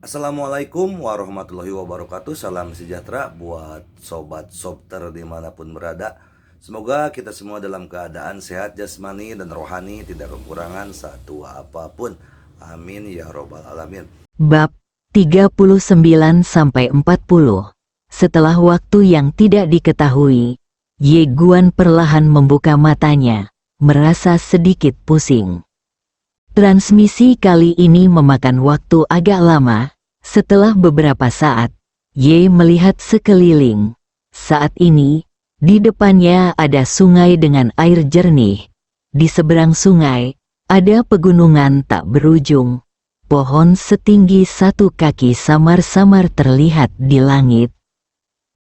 Assalamualaikum warahmatullahi wabarakatuh. Salam sejahtera buat sobat sobter dimanapun berada. Semoga kita semua dalam keadaan sehat jasmani dan rohani, tidak kekurangan satu apapun. Amin ya robbal alamin. Bab 39-40. Setelah waktu yang tidak diketahui, Ye Guan perlahan membuka matanya, merasa sedikit pusing. Transmisi kali ini memakan waktu agak lama. Setelah beberapa saat, Ye melihat sekeliling. Saat ini, di depannya ada sungai dengan air jernih. Di seberang sungai, ada pegunungan tak berujung. Pohon setinggi 1 kaki samar-samar terlihat di langit.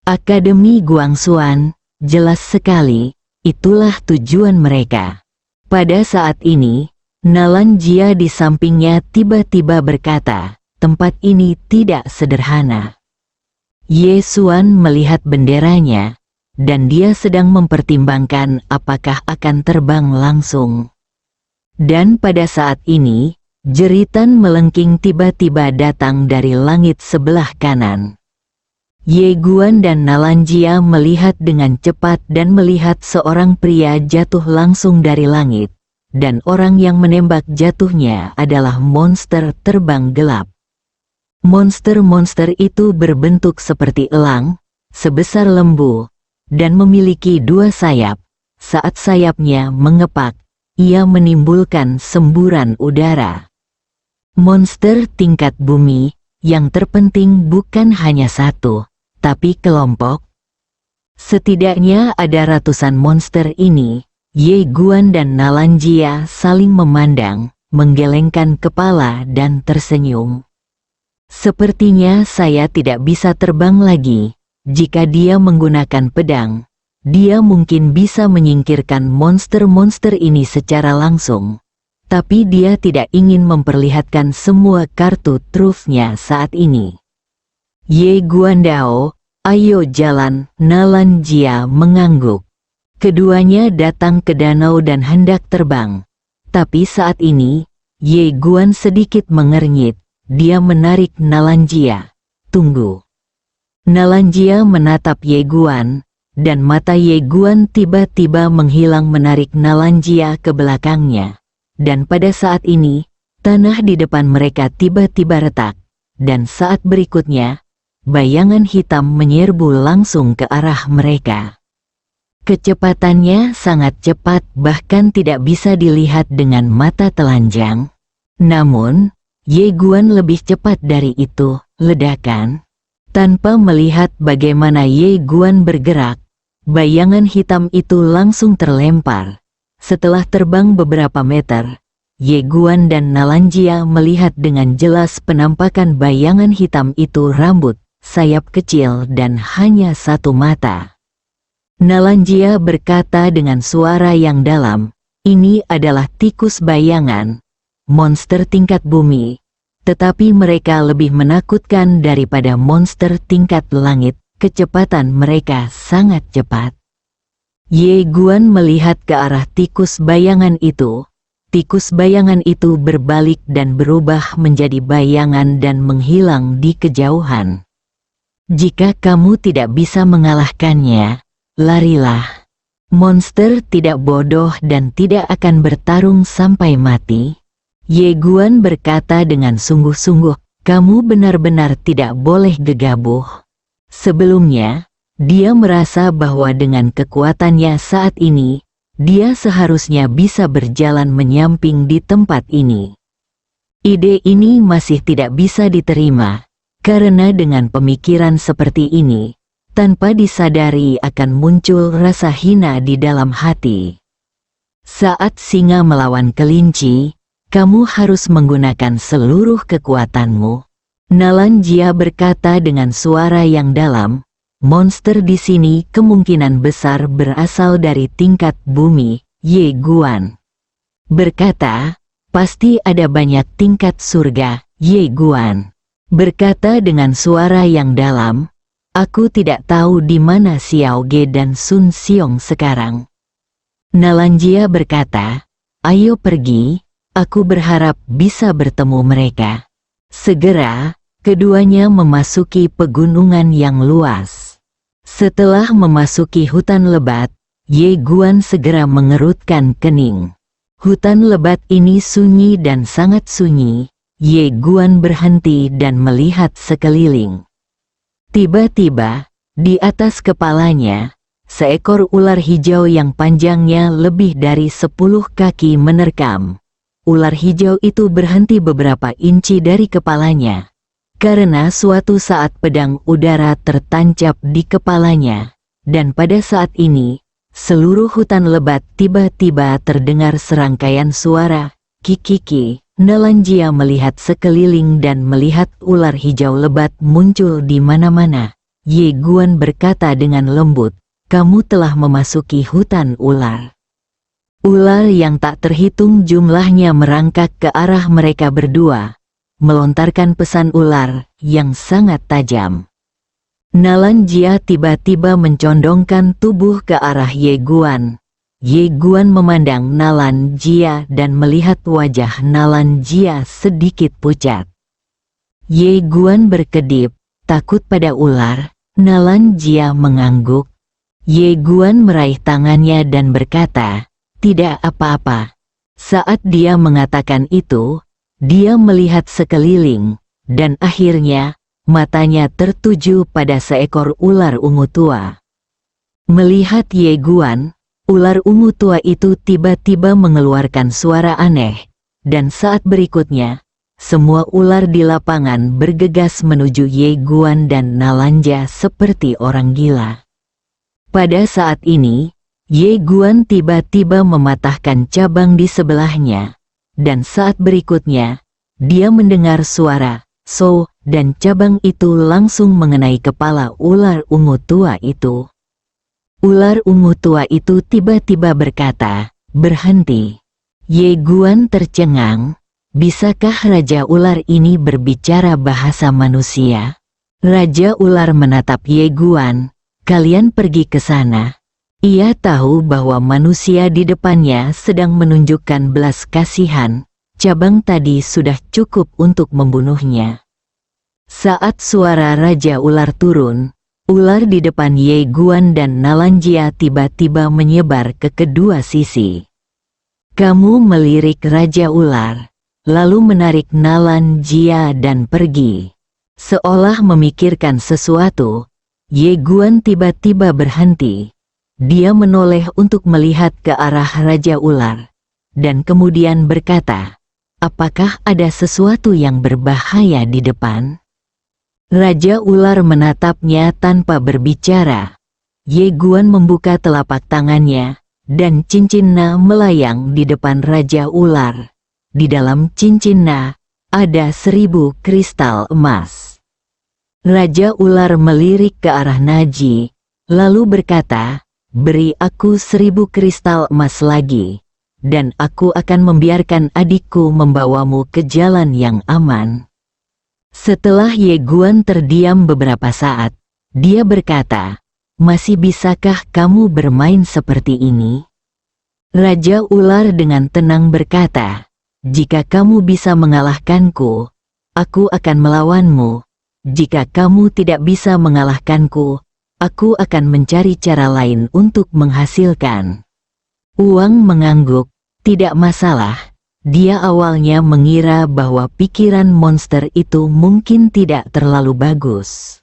Akademi Guangxuan, jelas sekali, itulah tujuan mereka. Pada saat ini, Nalan Jia di sampingnya tiba-tiba berkata, tempat ini tidak sederhana. Ye Xuan melihat benderanya, dan dia sedang mempertimbangkan apakah akan terbang langsung. Dan pada saat ini, jeritan melengking tiba-tiba datang dari langit sebelah kanan. Ye Guan dan Nalan Jia melihat dengan cepat dan melihat seorang pria jatuh langsung dari langit. Dan orang yang menembak jatuhnya adalah monster terbang gelap. Monster-monster itu berbentuk seperti elang, sebesar lembu, dan memiliki 2 sayap. Saat sayapnya mengepak, ia menimbulkan semburan udara. Monster tingkat bumi, yang terpenting bukan hanya satu, tapi kelompok. Setidaknya ada ratusan monster ini. Ye Guan dan Nalan Jia saling memandang, menggelengkan kepala dan tersenyum. Sepertinya saya tidak bisa terbang lagi. Jika dia menggunakan pedang, dia mungkin bisa menyingkirkan monster-monster ini secara langsung. Tapi dia tidak ingin memperlihatkan semua kartu trufnya saat ini. Ye Guandao, ayo jalan, Nalan Jia mengangguk. Keduanya datang ke danau dan hendak terbang. Tapi saat ini, Ye Guan sedikit mengernyit. Dia menarik Nalan Jia. Tunggu. Nalan Jia menatap Ye Guan, dan mata Ye Guan tiba-tiba menghilang menarik Nalan Jia ke belakangnya. Dan pada saat ini, tanah di depan mereka tiba-tiba retak. Dan saat berikutnya, bayangan hitam menyerbu langsung ke arah mereka. Kecepatannya sangat cepat, bahkan tidak bisa dilihat dengan mata telanjang. Namun, Ye Guan lebih cepat dari itu. Ledakan. Tanpa melihat bagaimana Ye Guan bergerak, bayangan hitam itu langsung terlempar. Setelah terbang beberapa meter, Ye Guan dan Nalan Jia melihat dengan jelas penampakan bayangan hitam itu rambut, sayap kecil dan hanya 1 mata. Nalan Jia berkata dengan suara yang dalam, ini adalah tikus bayangan, monster tingkat bumi, tetapi mereka lebih menakutkan daripada monster tingkat langit, kecepatan mereka sangat cepat. Ye Guan melihat ke arah tikus bayangan itu berbalik dan berubah menjadi bayangan dan menghilang di kejauhan. Jika kamu tidak bisa mengalahkannya, larilah. Monster tidak bodoh dan tidak akan bertarung sampai mati. Ye Guan berkata dengan sungguh-sungguh, kamu benar-benar tidak boleh gegabah. Sebelumnya, dia merasa bahwa dengan kekuatannya saat ini, dia seharusnya bisa berjalan menyamping di tempat ini. Ide ini masih tidak bisa diterima, karena dengan pemikiran seperti ini, tanpa disadari akan muncul rasa hina di dalam hati. Saat singa melawan kelinci, kamu harus menggunakan seluruh kekuatanmu. Nalan Jia berkata dengan suara yang dalam, monster di sini kemungkinan besar berasal dari tingkat bumi. Ye Guan berkata, pasti ada banyak tingkat surga. Ye Guan berkata dengan suara yang dalam, aku tidak tahu di mana Xiao Ge dan Sun Xiong sekarang. Nalan Jia berkata, ayo pergi, aku berharap bisa bertemu mereka. Segera, Keduanya memasuki pegunungan yang luas. Setelah memasuki hutan lebat, Ye Guan segera mengerutkan kening. Hutan lebat ini sunyi dan sangat sunyi. Ye Guan berhenti dan melihat sekeliling. Tiba-tiba, di atas kepalanya, seekor ular hijau yang panjangnya lebih dari 10 kaki menerkam. Ular hijau itu berhenti beberapa inci dari kepalanya. Karena suatu saat pedang udara tertancap di kepalanya, dan pada saat ini, seluruh hutan lebat tiba-tiba terdengar serangkaian suara, kikiki. Nalanjia melihat sekeliling dan melihat ular hijau lebat muncul di mana-mana. Ye Guan berkata dengan lembut, "Kamu telah memasuki hutan ular." Ular yang tak terhitung jumlahnya merangkak ke arah mereka berdua, melontarkan pesan ular yang sangat tajam. Nalanjia tiba-tiba mencondongkan tubuh ke arah Ye Guan. Ye Guan memandang Nalanjia dan melihat wajah Nalanjia sedikit pucat. Ye Guan berkedip, takut pada ular. Nalanjia mengangguk. Ye Guan meraih tangannya dan berkata, "Tidak apa-apa." Saat dia mengatakan itu, dia melihat sekeliling, dan akhirnya, matanya tertuju pada seekor ular ungu tua. Melihat Ye Guan, ular ungu tua itu tiba-tiba mengeluarkan suara aneh, dan saat berikutnya, semua ular di lapangan bergegas menuju Ye Guan dan Nalanjia seperti orang gila. Pada saat ini, Ye Guan tiba-tiba mematahkan cabang di sebelahnya. Dan saat berikutnya, dia mendengar suara "so", dan cabang itu langsung mengenai kepala ular ungu tua itu. Ular ungu tua itu tiba-tiba berkata, "Berhenti." Ye Guan tercengang, bisakah Raja Ular ini berbicara bahasa manusia? Raja Ular menatap Ye Guan, "Kalian pergi ke sana." Ia tahu bahwa manusia di depannya sedang menunjukkan belas kasihan, cabang tadi sudah cukup untuk membunuhnya. Saat suara Raja Ular turun, ular di depan Ye Guan dan Nalanjia tiba-tiba menyebar ke kedua sisi. Kamu melirik Raja Ular, lalu menarik Nalanjia dan pergi. Seolah memikirkan sesuatu, Ye Guan tiba-tiba berhenti. Dia menoleh untuk melihat ke arah Raja Ular, dan kemudian berkata, "Apakah ada sesuatu yang berbahaya di depan?" Raja Ular menatapnya tanpa berbicara. Ye Guan membuka telapak tangannya, dan cincinnya melayang di depan Raja Ular. Di dalam cincinnya, ada 1000 kristal emas. Raja Ular melirik ke arah Naji, lalu berkata, "Beri aku 1000 kristal emas lagi, dan aku akan membiarkan adikku membawamu ke jalan yang aman." Setelah Ye Guan terdiam beberapa saat, dia berkata, "Masih bisakah kamu bermain seperti ini?" Raja Ular dengan tenang berkata, "Jika kamu bisa mengalahkanku, aku akan melawanmu. Jika kamu tidak bisa mengalahkanku, aku akan mencari cara lain untuk menghasilkan uang." Mengangguk, tidak masalah. Dia awalnya mengira bahwa pikiran monster itu mungkin tidak terlalu bagus.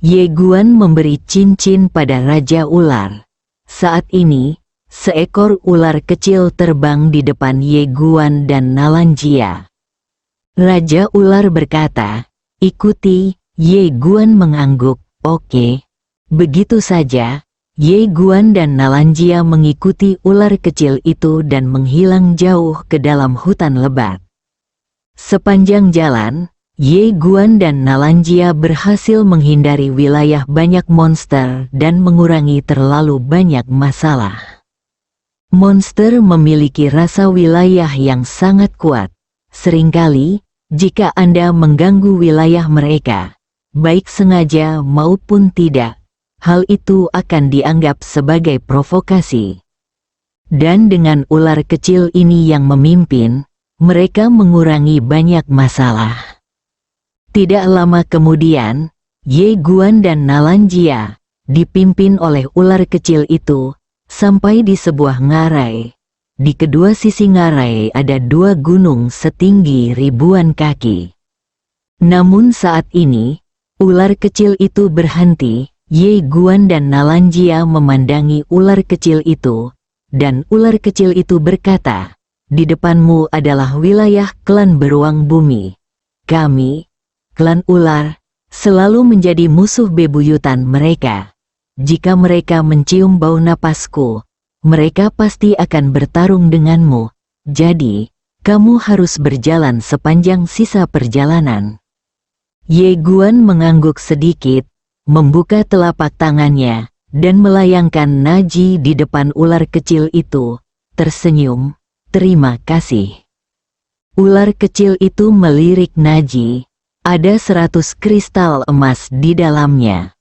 Ye Guan memberi cincin pada Raja Ular. Saat ini, seekor ular kecil terbang di depan Ye Guan dan Nalanjia. Raja Ular berkata, "Ikuti." Ye Guan mengangguk, "Oke." Begitu saja, Ye Guan dan Nalanjia mengikuti ular kecil itu dan menghilang jauh ke dalam hutan lebat. Sepanjang jalan, Ye Guan dan Nalanjia berhasil menghindari wilayah banyak monster dan mengurangi terlalu banyak masalah. Monster memiliki rasa wilayah yang sangat kuat. Seringkali, jika Anda mengganggu wilayah mereka, baik sengaja maupun tidak, hal itu akan dianggap sebagai provokasi. Dan dengan ular kecil ini yang memimpin, mereka mengurangi banyak masalah. Tidak lama kemudian, Ye Guan dan Nalanjia dipimpin oleh ular kecil itu sampai di sebuah ngarai. Di kedua sisi ngarai ada dua gunung setinggi ribuan kaki. Namun saat ini, ular kecil itu berhenti. Ye Guan dan Nalanjia memandangi ular kecil itu, dan ular kecil itu berkata, "Di depanmu adalah wilayah klan beruang bumi. Kami, klan ular, selalu menjadi musuh bebuyutan mereka. Jika mereka mencium bau napasku, mereka pasti akan bertarung denganmu. Jadi, kamu harus berjalan sepanjang sisa perjalanan." Ye Guan mengangguk sedikit, membuka telapak tangannya, dan melayangkan naji di depan ular kecil itu, tersenyum, "Terima kasih." Ular kecil itu melirik naji, ada 100 kristal emas di dalamnya.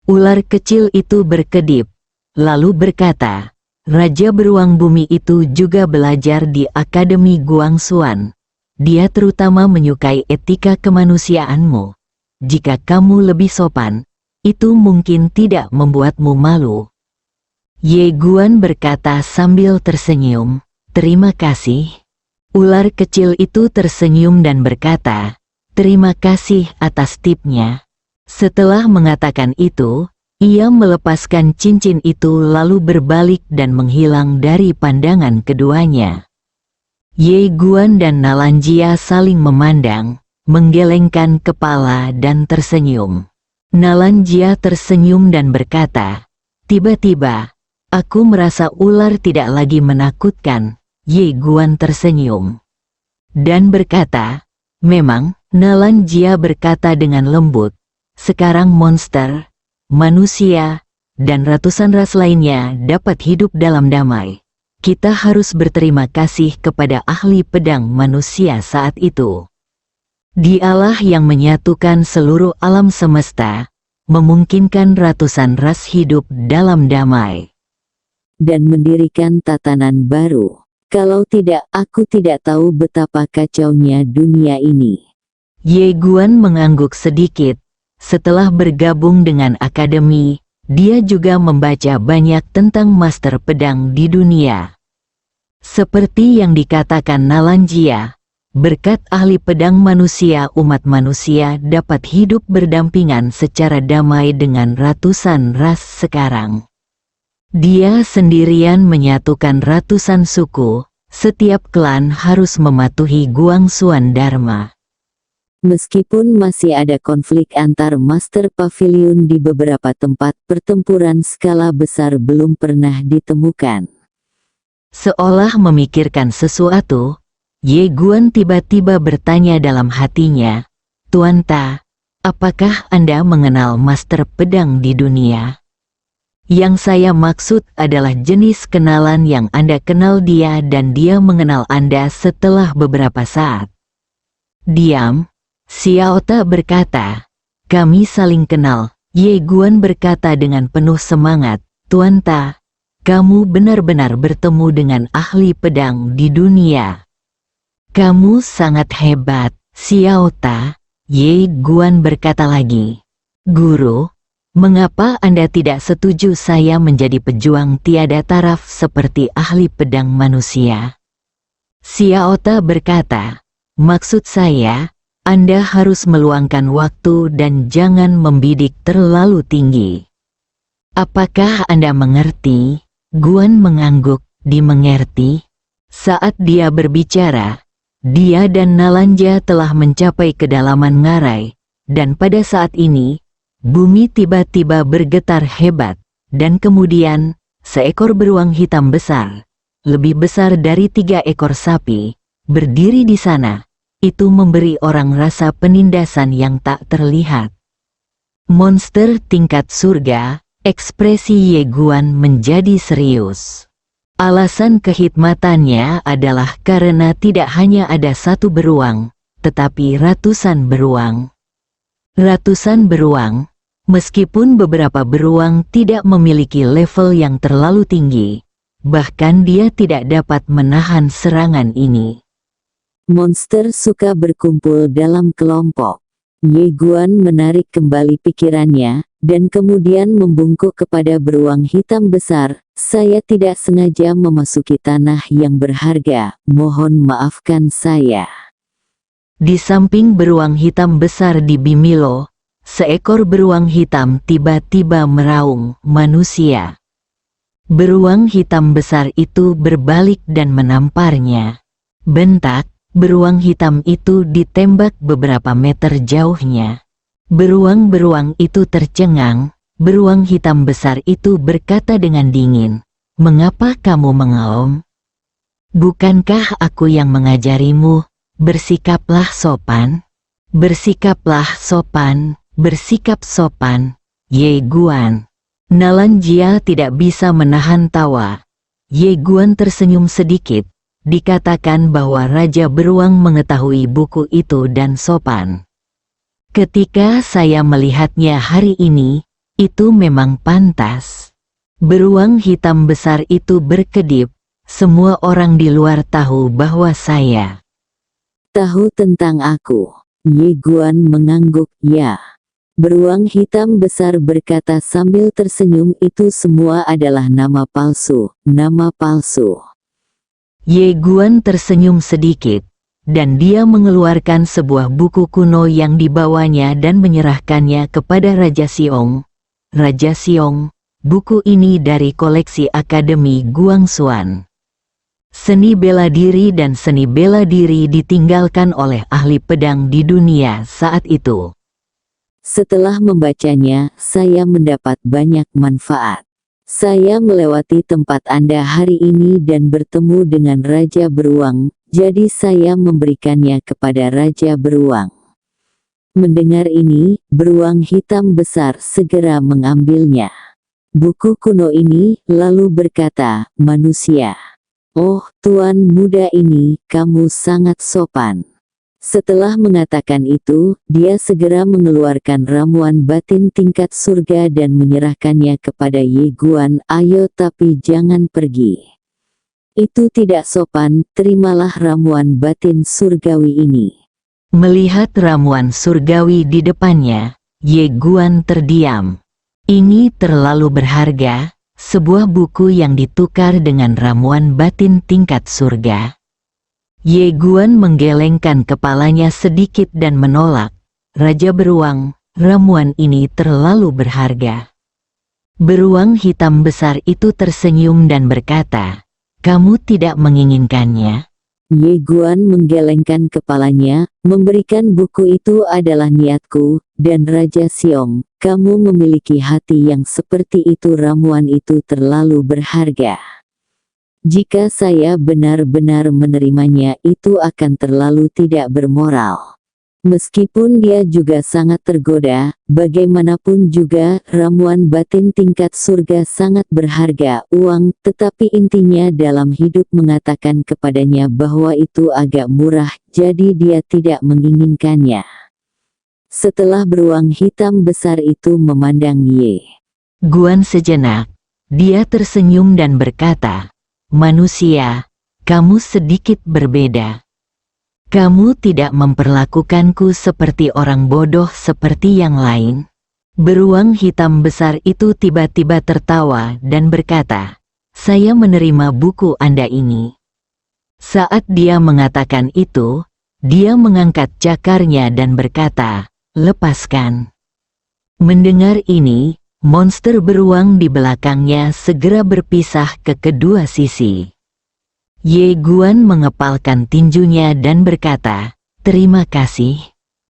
Ular kecil itu berkedip, lalu berkata, "Raja beruang bumi itu juga belajar di Akademi Guangxuan. Dia terutama menyukai etika kemanusiaanmu. Jika kamu lebih sopan, itu mungkin tidak membuatmu malu." Ye Guan berkata sambil tersenyum, "Terima kasih." Ular kecil itu tersenyum dan berkata, "Terima kasih atas tipnya." Setelah mengatakan itu, ia melepaskan cincin itu lalu berbalik dan menghilang dari pandangan keduanya. Ye Guan dan Nalanjia saling memandang, menggelengkan kepala dan tersenyum. Nalanjia tersenyum dan berkata, "Tiba-tiba, aku merasa ular tidak lagi menakutkan." Ye Guan tersenyum dan berkata, "Memang," Nalanjia berkata dengan lembut, "sekarang monster, manusia, dan ratusan ras lainnya dapat hidup dalam damai. Kita harus berterima kasih kepada ahli pedang manusia saat itu. Dialah yang menyatukan seluruh alam semesta, memungkinkan ratusan ras hidup dalam damai, dan mendirikan tatanan baru. Kalau tidak, aku tidak tahu betapa kacaunya dunia ini." Ye Guan mengangguk sedikit. Setelah bergabung dengan akademi, dia juga membaca banyak tentang master pedang di dunia. Seperti yang dikatakan Nalanjia, berkat ahli pedang manusia, umat manusia dapat hidup berdampingan secara damai dengan ratusan ras sekarang. Dia sendirian menyatukan ratusan suku, setiap klan harus mematuhi Guangxuan Dharma. Meskipun masih ada konflik antar Master Pavilion di beberapa tempat, pertempuran skala besar belum pernah ditemukan. Seolah memikirkan sesuatu, Ye Guan tiba-tiba bertanya dalam hatinya, "Tuan Ta, apakah Anda mengenal Master Pedang di dunia?" "Yang saya maksud adalah jenis kenalan yang Anda kenal dia dan dia mengenal Anda setelah beberapa saat." "Diam," Xiao Ta berkata. "Kami saling kenal." Ye Guan berkata dengan penuh semangat, "Tuan Ta, kamu benar-benar bertemu dengan ahli pedang di dunia. Kamu sangat hebat, Xiao Ta." Ye Guan berkata lagi, "Guru, mengapa Anda tidak setuju saya menjadi pejuang tiada taraf seperti ahli pedang manusia?" Xiao Ta berkata, "Maksud saya, Anda harus meluangkan waktu dan jangan membidik terlalu tinggi." "Apakah Anda mengerti?" Guan mengangguk, "Dimengerti." Saat dia berbicara, dia dan Nalanjia telah mencapai kedalaman ngarai, dan pada saat ini, bumi tiba-tiba bergetar hebat, dan kemudian, seekor beruang hitam besar, lebih besar dari 3 ekor sapi, berdiri di sana. Itu memberi orang rasa penindasan yang tak terlihat. Monster tingkat surga, ekspresi Ye Guan menjadi serius. Alasan kehikmatannya adalah karena tidak hanya ada satu beruang, tetapi ratusan beruang. Ratusan beruang, meskipun beberapa beruang tidak memiliki level yang terlalu tinggi, bahkan dia tidak dapat menahan serangan ini. Monster suka berkumpul dalam kelompok. Ye Guan menarik kembali pikirannya, dan kemudian membungkuk kepada beruang hitam besar. Saya tidak sengaja memasuki tanah yang berharga, mohon maafkan saya. Di samping beruang hitam besar di Bimilo, seekor beruang hitam tiba-tiba meraung, "Manusia!" Beruang hitam besar itu berbalik dan menamparnya. Bentak, beruang hitam itu ditembak beberapa meter jauhnya. Beruang-beruang itu tercengang. Beruang hitam besar itu berkata dengan dingin, "Mengapa kamu mengaum? Bukankah aku yang mengajarimu? Bersikaplah sopan. Bersikaplah sopan, bersikap sopan, Ye Guan." Nalan Jia tidak bisa menahan tawa. Ye Guan tersenyum sedikit. Dikatakan bahwa Raja Beruang mengetahui buku itu dan sopan. Ketika saya melihatnya hari ini, itu memang pantas. Beruang hitam besar itu berkedip. Semua orang di luar tahu bahwa saya Tahu tentang aku. Ye Guan mengangguk, "Ya." Beruang hitam besar berkata sambil tersenyum, "Itu semua adalah nama palsu, nama palsu." Ye Guan tersenyum sedikit, dan dia mengeluarkan sebuah buku kuno yang dibawanya dan menyerahkannya kepada Raja Xiong. "Raja Xiong, buku ini dari koleksi Akademi Guangxuan. Seni bela diri dan seni bela diri ditinggalkan oleh ahli pedang di dunia saat itu. Setelah membacanya, saya mendapat banyak manfaat. Saya melewati tempat Anda hari ini dan bertemu dengan Raja Beruang, jadi saya memberikannya kepada Raja Beruang." Mendengar ini, beruang hitam besar segera mengambilnya. Buku kuno ini lalu berkata, "Manusia. Oh, tuan muda ini, kamu sangat sopan." Setelah mengatakan itu, dia segera mengeluarkan ramuan batin tingkat surga dan menyerahkannya kepada Ye Guan. "Ayo, tapi jangan pergi. Itu tidak sopan, terimalah ramuan batin surgawi ini." Melihat ramuan surgawi di depannya, Ye Guan terdiam. Ini terlalu berharga, sebuah buku yang ditukar dengan ramuan batin tingkat surga. Ye Guan menggelengkan kepalanya sedikit dan menolak. "Raja Beruang, ramuan ini terlalu berharga." Beruang hitam besar itu tersenyum dan berkata, "Kamu tidak menginginkannya?" Ye Guan menggelengkan kepalanya, "Memberikan buku itu adalah niatku, dan Raja Xiong, kamu memiliki hati yang seperti itu. Ramuan itu terlalu berharga. Jika saya benar-benar menerimanya, itu akan terlalu tidak bermoral." Meskipun dia juga sangat tergoda, bagaimanapun juga ramuan batin tingkat surga sangat berharga uang, tetapi intinya dalam hidup mengatakan kepadanya bahwa itu agak murah, jadi dia tidak menginginkannya. Setelah beruang hitam besar itu memandang Ye Guan sejenak, dia tersenyum dan berkata, "Manusia, kamu sedikit berbeda. Kamu tidak memperlakukanku seperti orang bodoh seperti yang lain." Beruang hitam besar itu tiba-tiba tertawa dan berkata, "Saya menerima buku Anda ini." Saat dia mengatakan itu, dia mengangkat cakarnya dan berkata, "Lepaskan." Mendengar ini, monster beruang di belakangnya segera berpisah ke kedua sisi. Ye Guan mengepalkan tinjunya dan berkata, "Terima kasih."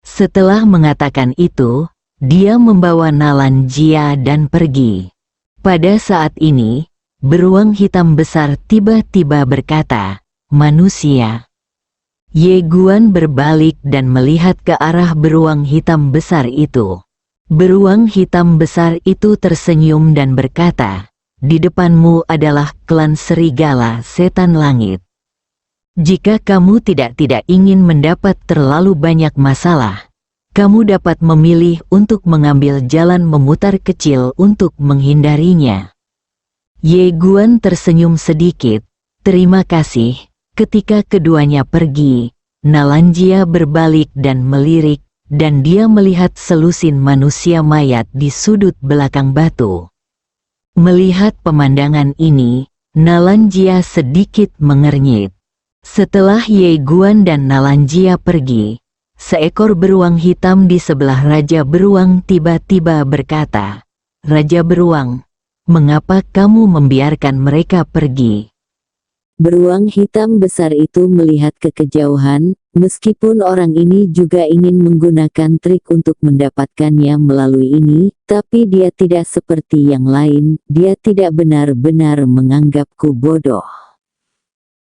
Setelah mengatakan itu, dia membawa Nalan Jia dan pergi. Pada saat ini, beruang hitam besar tiba-tiba berkata, "Manusia." Ye Guan berbalik dan melihat ke arah beruang hitam besar itu. Beruang hitam besar itu tersenyum dan berkata, "Di depanmu adalah klan serigala setan langit. Jika kamu tidak ingin mendapat terlalu banyak masalah, kamu dapat memilih untuk mengambil jalan memutar kecil untuk menghindarinya." Ye Guan tersenyum sedikit, "Terima kasih." Ketika keduanya pergi, Nalan Jia berbalik dan melirik, dan dia melihat selusin manusia mayat di sudut belakang batu. Melihat pemandangan ini, Nalanjia sedikit mengernyit. Setelah Ye Guan dan Nalanjia pergi, seekor beruang hitam di sebelah Raja Beruang tiba-tiba berkata, "Raja Beruang, mengapa kamu membiarkan mereka pergi?" Beruang hitam besar itu melihat ke kejauhan, meskipun orang ini juga ingin menggunakan trik untuk mendapatkannya melalui ini, tapi dia tidak seperti yang lain, dia tidak benar-benar menganggapku bodoh.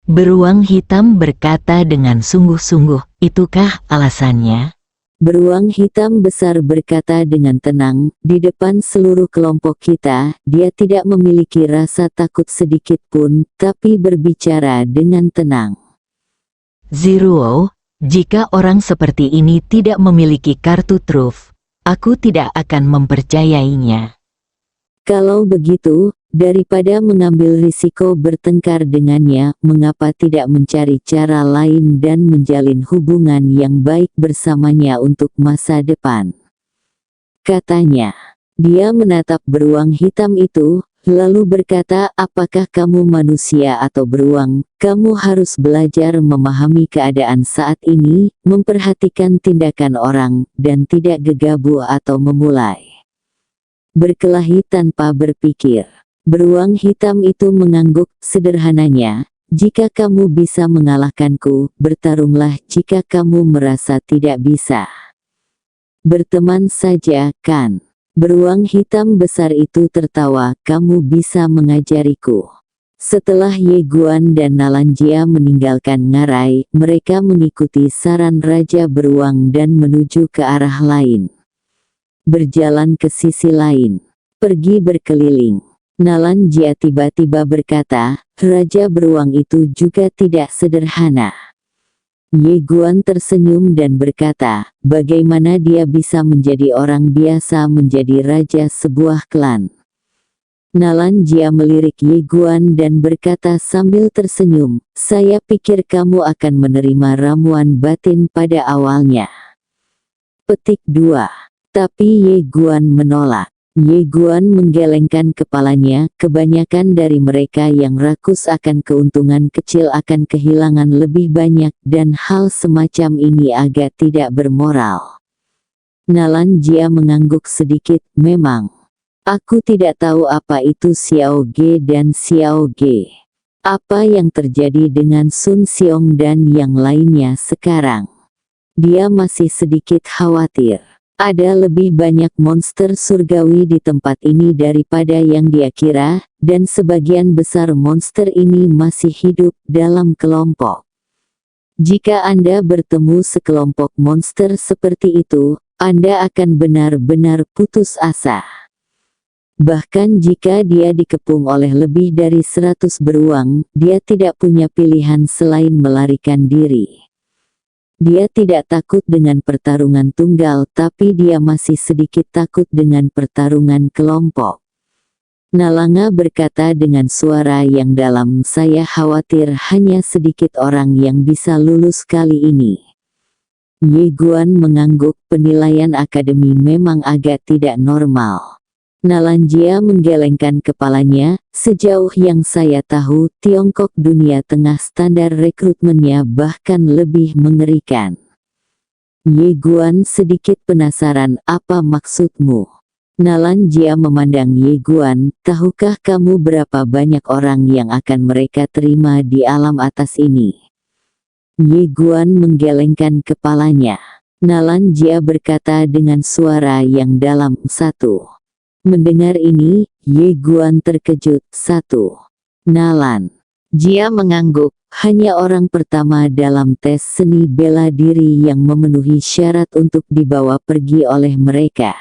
Beruang hitam berkata dengan sungguh-sungguh, "Itukah alasannya?" Beruang hitam besar berkata dengan tenang, "Di depan seluruh kelompok kita, dia tidak memiliki rasa takut sedikit pun, tapi berbicara dengan tenang." Ziruo, jika orang seperti ini tidak memiliki kartu truf, aku tidak akan mempercayainya. Kalau begitu, daripada mengambil risiko bertengkar dengannya, mengapa tidak mencari cara lain dan menjalin hubungan yang baik bersamanya untuk masa depan? Katanya. Dia menatap beruang hitam itu, lalu berkata, "Apakah kamu manusia atau beruang? Kamu harus belajar memahami keadaan saat ini, memperhatikan tindakan orang, dan tidak gegabah atau memulai berkelahi tanpa berpikir." Beruang hitam itu mengangguk, "Sederhananya, jika kamu bisa mengalahkanku, bertarunglah. Jika kamu merasa tidak bisa, berteman saja, kan?" Beruang hitam besar itu tertawa, "Kamu bisa mengajariku." Setelah Ye Guan dan Nalanjia meninggalkan ngarai, mereka mengikuti saran Raja Beruang dan menuju ke arah lain. Berjalan ke sisi lain. Pergi berkeliling. Nalanjia tiba-tiba berkata, "Raja Beruang itu juga tidak sederhana." Ye Guan tersenyum dan berkata, "Bagaimana dia bisa menjadi orang biasa menjadi raja sebuah klan?" Nalanjia melirik Ye Guan dan berkata sambil tersenyum, "Saya pikir kamu akan menerima ramuan batin pada awalnya." Petik 2. Tapi Ye Guan menolak. Ye Guan menggelengkan kepalanya, "Kebanyakan dari mereka yang rakus akan keuntungan kecil akan kehilangan lebih banyak, dan hal semacam ini agak tidak bermoral." Nalanjia mengangguk sedikit, "Memang. Aku tidak tahu apa itu Xiao Ge dan Xiao Ge. Apa yang terjadi dengan Sun Xiong dan yang lainnya sekarang?" Dia masih sedikit khawatir. Ada lebih banyak monster surgawi di tempat ini daripada yang dia kira, dan sebagian besar monster ini masih hidup dalam kelompok. Jika Anda bertemu sekelompok monster seperti itu, Anda akan benar-benar putus asa. Bahkan jika dia dikepung oleh lebih dari 100 beruang, dia tidak punya pilihan selain melarikan diri. Dia tidak takut dengan pertarungan tunggal, tapi dia masih sedikit takut dengan pertarungan kelompok. Nalanga berkata dengan suara yang dalam, "Saya khawatir hanya sedikit orang yang bisa lulus kali ini." Ye Guan mengangguk, "Penilaian akademi memang agak tidak normal." Nalanjia menggelengkan kepalanya, "Sejauh yang saya tahu, Tiongkok dunia tengah standar rekrutmennya bahkan lebih mengerikan." Ye Guan sedikit penasaran, "Apa maksudmu?" Nalanjia memandang Ye Guan, "Tahukah kamu berapa banyak orang yang akan mereka terima di alam atas ini?" Ye Guan menggelengkan kepalanya. Nalanjia berkata dengan suara yang dalam, "1." Mendengar ini, Ye Guan terkejut. "1. Nalan." Jia mengangguk, "Hanya orang pertama dalam tes seni bela diri yang memenuhi syarat untuk dibawa pergi oleh mereka."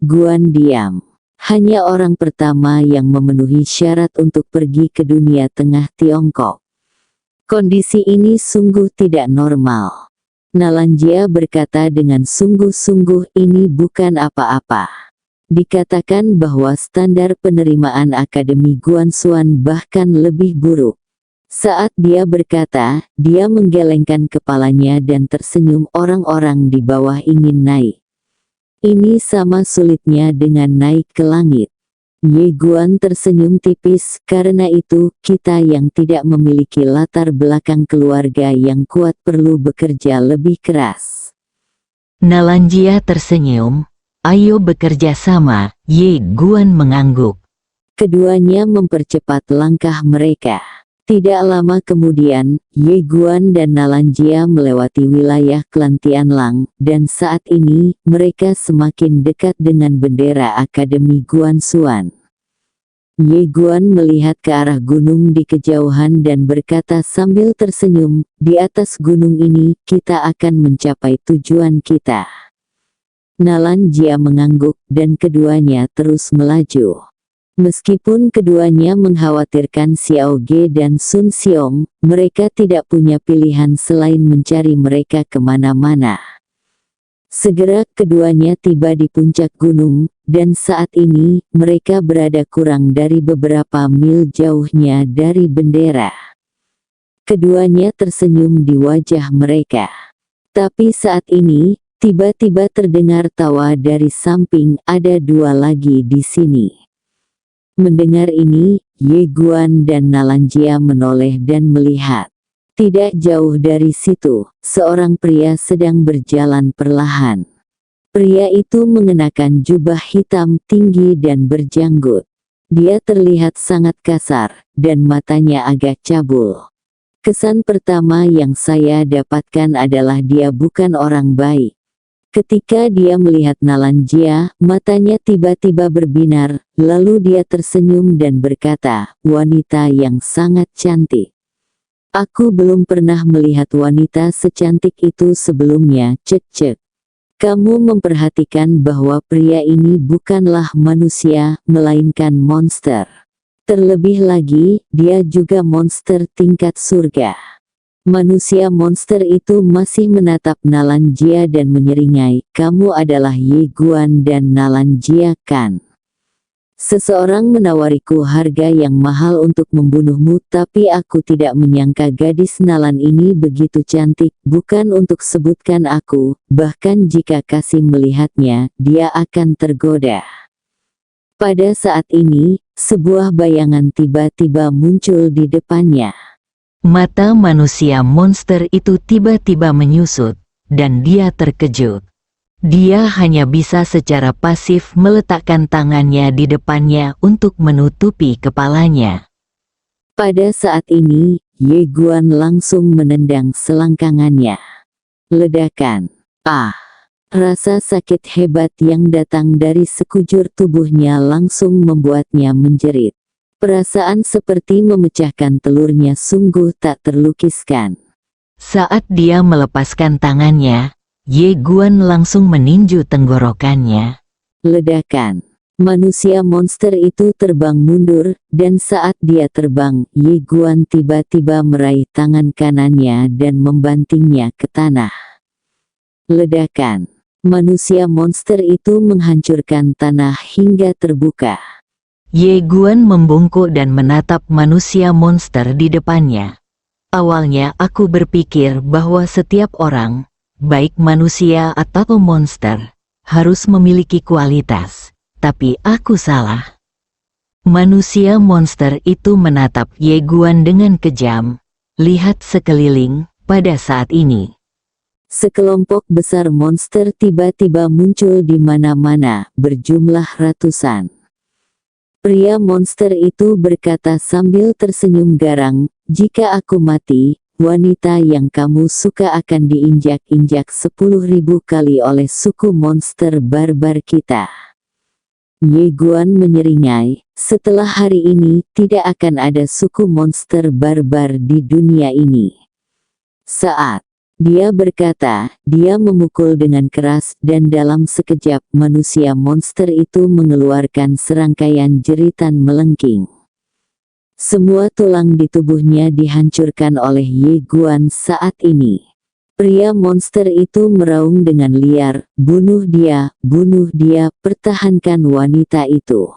Guan diam. "Hanya orang pertama yang memenuhi syarat untuk pergi ke dunia tengah Tiongkok. Kondisi ini sungguh tidak normal." Nalanjia berkata dengan sungguh-sungguh, "Ini bukan apa-apa." Dikatakan bahwa standar penerimaan Akademi Guanxuan bahkan lebih buruk. Saat dia berkata, dia menggelengkan kepalanya dan tersenyum. Orang-orang di bawah ingin naik. Ini sama sulitnya dengan naik ke langit. Ye Guan tersenyum tipis, karena itu, kita yang tidak memiliki latar belakang keluarga yang kuat perlu bekerja lebih keras. Nalanjia tersenyum. Ayo bekerja sama, Ye Guan mengangguk. Keduanya mempercepat langkah mereka. Tidak lama kemudian, Ye Guan dan Nalanjia melewati wilayah klan Tianlang, dan saat ini, mereka semakin dekat dengan bendera Akademi Guansuan. Ye Guan melihat ke arah gunung di kejauhan dan berkata sambil tersenyum, di atas gunung ini, kita akan mencapai tujuan kita. Nalanjia mengangguk, dan keduanya terus melaju. Meskipun keduanya mengkhawatirkan Xiao Ge dan Sun Xiong, mereka tidak punya pilihan selain mencari mereka kemana-mana. Segera keduanya tiba di puncak gunung, dan saat ini, mereka berada kurang dari beberapa mil jauhnya dari bendera. Keduanya tersenyum di wajah mereka. Tapi saat ini, tiba-tiba terdengar tawa dari samping, ada dua lagi di sini. Mendengar ini, Ye Guan dan Nalanjia menoleh dan melihat. Tidak jauh dari situ, seorang pria sedang berjalan perlahan. Pria itu mengenakan jubah hitam tinggi dan berjanggut. Dia terlihat sangat kasar, dan matanya agak cabul. Kesan pertama yang saya dapatkan adalah dia bukan orang baik. Ketika dia melihat Nalanjia, matanya tiba-tiba berbinar, lalu dia tersenyum dan berkata, wanita yang sangat cantik. Aku belum pernah melihat wanita secantik itu sebelumnya, cek-cek. Kamu memperhatikan bahwa pria ini bukanlah manusia, melainkan monster. Terlebih lagi, dia juga monster tingkat surga. Manusia monster itu masih menatap Nalanjia dan menyeringai, kamu adalah Ye Guan dan Nalanjia kan? Seseorang menawariku harga yang mahal untuk membunuhmu, tapi aku tidak menyangka gadis Nalan ini begitu cantik, bukan untuk sebutkan aku, bahkan jika Kasim melihatnya, dia akan tergoda. Pada saat ini, sebuah bayangan tiba-tiba muncul di depannya. Mata manusia monster itu tiba-tiba menyusut, dan dia terkejut. Dia hanya bisa secara pasif meletakkan tangannya di depannya untuk menutupi kepalanya. Pada saat ini, Ye Guan langsung menendang selangkangannya. Ledakan. Rasa sakit hebat yang datang dari sekujur tubuhnya langsung membuatnya menjerit. Perasaan seperti memecahkan telurnya sungguh tak terlukiskan. Saat dia melepaskan tangannya, Ye Guan langsung meninju tenggorokannya. Ledakan. Manusia monster itu terbang mundur, dan saat dia terbang, Ye Guan tiba-tiba meraih tangan kanannya dan membantingnya ke tanah. Ledakan. Manusia monster itu menghancurkan tanah hingga terbuka. Ye Guan membungkuk dan menatap manusia monster di depannya. Awalnya aku berpikir bahwa setiap orang, baik manusia atau monster, harus memiliki kualitas, tapi aku salah. Manusia monster itu menatap Ye Guan dengan kejam. Lihat sekeliling, pada saat ini. Sekelompok besar monster tiba-tiba muncul di mana-mana, berjumlah ratusan. Pria monster itu berkata sambil tersenyum garang, jika aku mati, wanita yang kamu suka akan diinjak-injak 10.000 kali oleh suku monster barbar kita. Ye Guan menyeringai, setelah hari ini, tidak akan ada suku monster barbar di dunia ini. Saat dia berkata, dia memukul dengan keras, dan dalam sekejap manusia monster itu mengeluarkan serangkaian jeritan melengking. Semua tulang di tubuhnya dihancurkan oleh Ye Guan saat ini. Pria monster itu meraung dengan liar, bunuh dia, pertahankan wanita itu.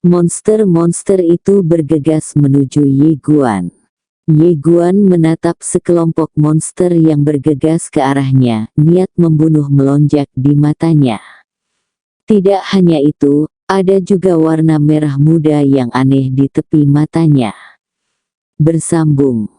Monster-monster itu bergegas menuju Ye Guan. Ye Guan menatap sekelompok monster yang bergegas ke arahnya, niat membunuh melonjak di matanya. Tidak hanya itu, ada juga warna merah muda yang aneh di tepi matanya. Bersambung.